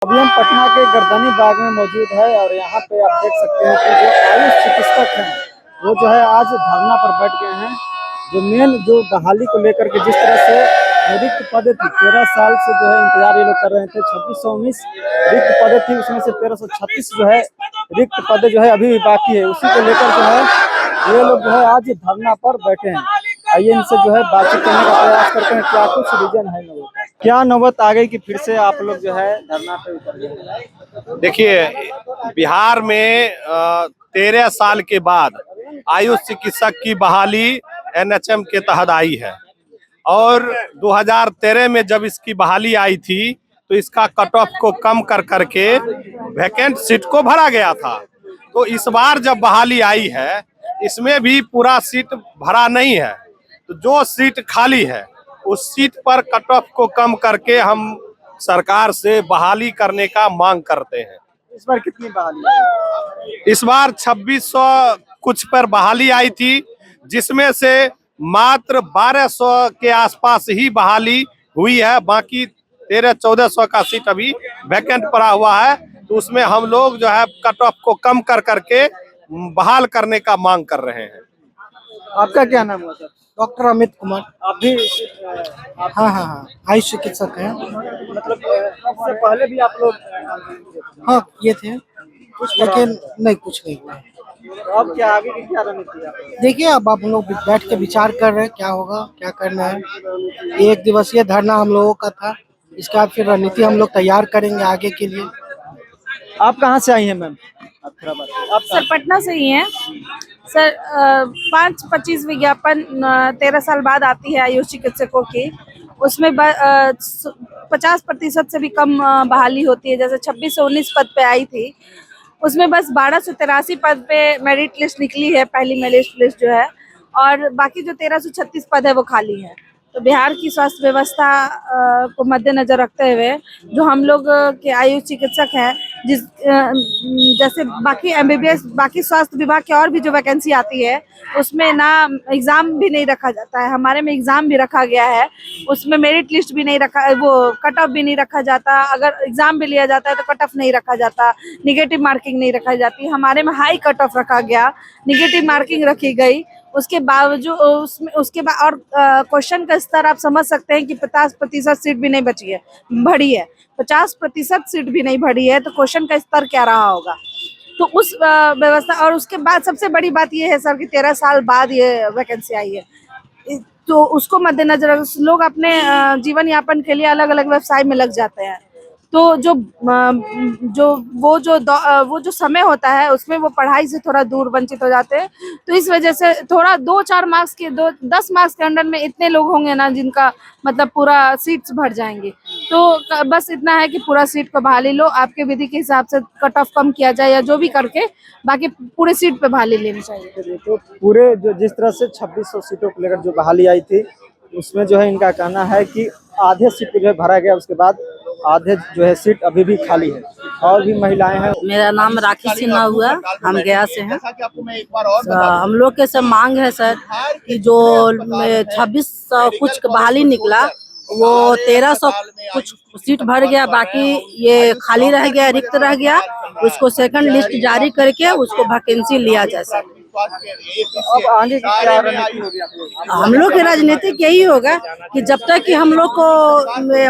अभी हम पटना के गर्दनी बाग में मौजूद है और यहाँ पे आप देख सकते हैं कि जो आयुष चिकित्सक हैं वो जो है आज धरना पर बैठ गए हैं। जो मेन जो बहाली को लेकर के जिस तरह से रिक्त पदे थी 13 साल से जो है इंतजार ये लोग कर रहे थे। 2619 रिक्त पदे थी, उसमें से 1336 जो है रिक्त पदे जो है अभी भी बाकी है। उसी को लेकर जो है ये लोग जो है आज धरना पर बैठे हैं। आइए इनसे जो है बातचीत करने का प्रयास करते हैं, क्या कुछ रीजन है लोगों का, क्या नौबत आ गई कि फिर से आप लोग जो है धरना पे उतर गए। देखिए, बिहार में 13 साल के बाद आयुष चिकित्सक की बहाली एनएचएम के तहत आई है और 2013 में जब इसकी बहाली आई थी तो इसका कट ऑफ को कम कर करके वैकेंट सीट को भरा गया था। तो इस बार जब बहाली आई है इसमें भी पूरा सीट भरा नहीं है, तो जो सीट खाली है उस सीट पर कट ऑफ को कम करके हम सरकार से बहाली करने का मांग करते हैं। इस बार कितनी बहाली है? इस बार 2600 कुछ पर बहाली आई थी, जिसमें से मात्र 1200 के आसपास ही बहाली हुई है। बाकी 1300-1400 का सीट अभी वैकेंट पड़ा हुआ है, तो उसमें हम लोग जो है कट ऑफ को कम कर करके बहाल करने का मांग कर रहे हैं। आपका क्या नाम हुआ सर? डॉक्टर अमित कुमार। आप भी हाँ, आयुष चिकित्सक हैं। मतलब इससे पहले भी आप लोग हाँ ये थे, लेकिन नहीं कुछ नहीं हुआ। तो अब क्या आगे की क्या रणनीति है? देखिए अब आप लोग बैठ के विचार कर रहे हैं क्या होगा, क्या करना है। एक दिवसीय धरना हम लोगों का था, इसके बाद फिर रणनीति हम लोग तैयार करेंगे आगे के लिए। आप कहाँ से आई हैं मैम? आप थोड़ा बात आप सर पटना से ही हैं सर। 5-25 विज्ञापन 13 साल बाद आती है आयुष चिकित्सकों की, उसमें 50% से भी कम बहाली होती है। जैसे 2619 पद पे आई थी, उसमें बस 1283 पद पे मेरिट लिस्ट निकली है, पहली मेरिट लिस्ट जो है, और बाकी जो 1336 पद है वो खाली है। तो बिहार की स्वास्थ्य व्यवस्था को मद्देनजर रखते हुए जो हम लोग के आयुष चिकित्सक हैं, जैसे बाकी एमबीबीएस बाकी स्वास्थ्य विभाग की और भी जो वैकेंसी आती है उसमें ना एग्जाम भी नहीं रखा जाता है। हमारे में एग्जाम भी रखा गया है, उसमें मेरिट लिस्ट भी नहीं रखा, वो कट ऑफ भी नहीं रखा जाता। अगर एग्जाम भी लिया जाता है तो कट ऑफ नहीं रखा जाता, निगेटिव मार्किंग नहीं रखा जाती। हमारे में हाई कट ऑफ रखा गया, निगेटिव मार्किंग रखी गई। उसके बावजूद उसके बाद और क्वेश्चन का स्तर आप समझ सकते हैं कि 50% सीट भी नहीं बची है, भरी है। 50% सीट भी नहीं भरी है तो क्वेश्चन का स्तर क्या रहा होगा। तो उस व्यवस्था, और उसके बाद सबसे बड़ी बात ये है सर कि 13 साल बाद ये वैकेंसी आई है, तो उसको मद्देनजर लोग अपने जीवन यापन के लिए अलग अलग व्यवसाय में लग जाते हैं। तो वो जो समय होता है उसमें वो पढ़ाई से थोड़ा दूर वंचित हो जाते हैं। तो इस वजह से थोड़ा 2-4 मार्क्स के 10 मार्क्स के अंडर में इतने लोग होंगे ना जिनका मतलब पूरा सीट्स भर जाएंगे। तो बस इतना है कि पूरा सीट को बहाली लो, आपके विधि के हिसाब से कट ऑफ कम किया जाए या जो भी करके, बाकी पूरे सीट पे बहाली लेनी चाहिए। तो पूरे जो जिस तरह से 2600 सीटों को लेकर जो बहाली आई थी उसमें जो है इनका कहना है कि आधे सीट को जो है भरा गया, उसके बाद आधे जो है सीट अभी भी खाली है। और भी महिलाएं हैं। मेरा नाम राखी सिन्हा हुआ, हम गया से हैं। हम लोग के सब मांग है सर कि जो 2600 कुछ बहाली निकला वो 1300 कुछ सीट भर गया, बाकी ये खाली रह गया, रिक्त रह गया। उसको सेकंड लिस्ट जारी करके उसको वैकेंसी लिया जाए सर। अब आगे की क्या रणनीति होगी आप लोग? हम लोग की राजनीतिक यही होगा कि जब तक कि हम लोग को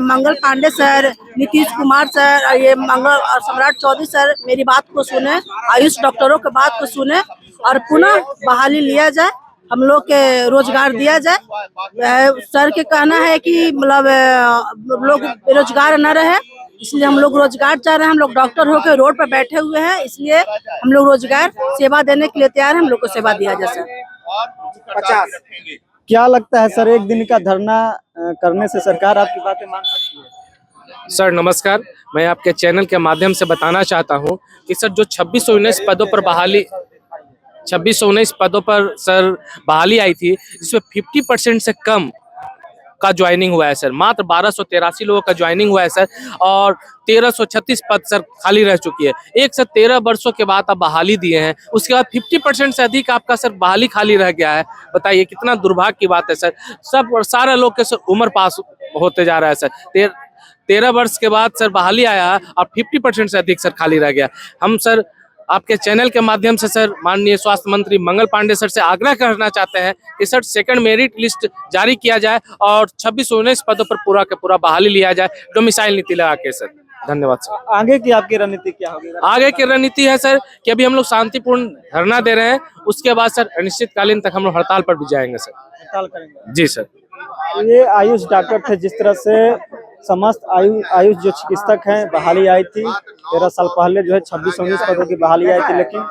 मंगल पांडे सर, नीतीश कुमार सर और ये सम्राट चौधरी सर मेरी बात को सुने, आयुष डॉक्टरों की बात को सुने और पुनः बहाली लिया जाए, हम लोग के रोजगार दिया जाए। सर के कहना है कि मतलब लोग बेरोजगार न रहे, इसलिए हम लोग रोजगार चाह रहे हैं। हम लोग डॉक्टर होकर रोड पर बैठे हुए हैं, इसलिए हम लोग रोजगार सेवा देने के लिए तैयार हैं। हम लोग को सेवा दिया जाए सर। 50 क्या लगता है सर, एक दिन का धरना करने से सरकार आपकी बातें मान सकती है? सर नमस्कार, मैं आपके चैनल के माध्यम से बताना चाहता हूं कि सर जो 2619 पदों पर बहाली 2619 पदों पर सर बहाली आई थी, इसमें 50% से कम का ज्वाइनिंग हुआ है सर। मात्र 1283 लोगों का ज्वाइनिंग हुआ है सर, और 1336 पद सर खाली रह चुकी है। 1 से 13 वर्षों के बाद आप बहाली दिए हैं, उसके बाद 50% से अधिक आपका सर बहाली खाली रह गया है। बताइए कितना दुर्भाग्य की बात है सर। सब सारे लोग के सर उम्र पास होते जा रहा है सर। 13 वर्ष के बाद सर बहाली आया और 50% से अधिक सर खाली रह गया। हम सर आपके चैनल के माध्यम से सर माननीय स्वास्थ्य मंत्री मंगल पांडे सर से आग्रह करना चाहते हैं कि सर सेकंड मेरिट लिस्ट जारी किया जाए और 2619 पदों पर पूरा के पूरा बहाली लिया जाए डोमिसाइल नीति लगा के सर। धन्यवाद सर। आगे की आपकी रणनीति क्या होगी? आगे की रणनीति है सर कि अभी हम लोग शांतिपूर्ण धरना दे रहे हैं, उसके बाद सर अनिश्चितकालीन तक हम लोग हड़ताल पर भी जाएंगे सर। हड़ताल करेंगे जी सर। ये आयुष डॉक्टर थे, जिस तरह से समस्त आयुष जो चिकित्सक हैं बहाली आई थी 13 साल पहले, जो है 2619 पदों की बहाली आई थी, लेकिन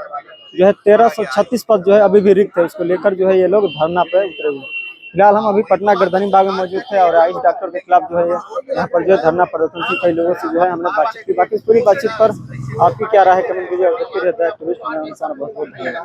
जो है 1336 पद जो है अभी भी रिक्त है। इसको लेकर जो है ये लोग धरना पे उतरे हुए। फिलहाल हम अभी पटना गर्दनी बाग में मौजूद थे और आयुष डॉक्टर के खिलाफ जो है यहाँ पर जो है धरना प्रदर्शन की कई लोगों से जो है हमने बातचीत की। बाकी इस पूरी बातचीत पर आपकी क्या राय है कमेंट कीजिए और रहता है। बहुत बहुत धन्यवाद।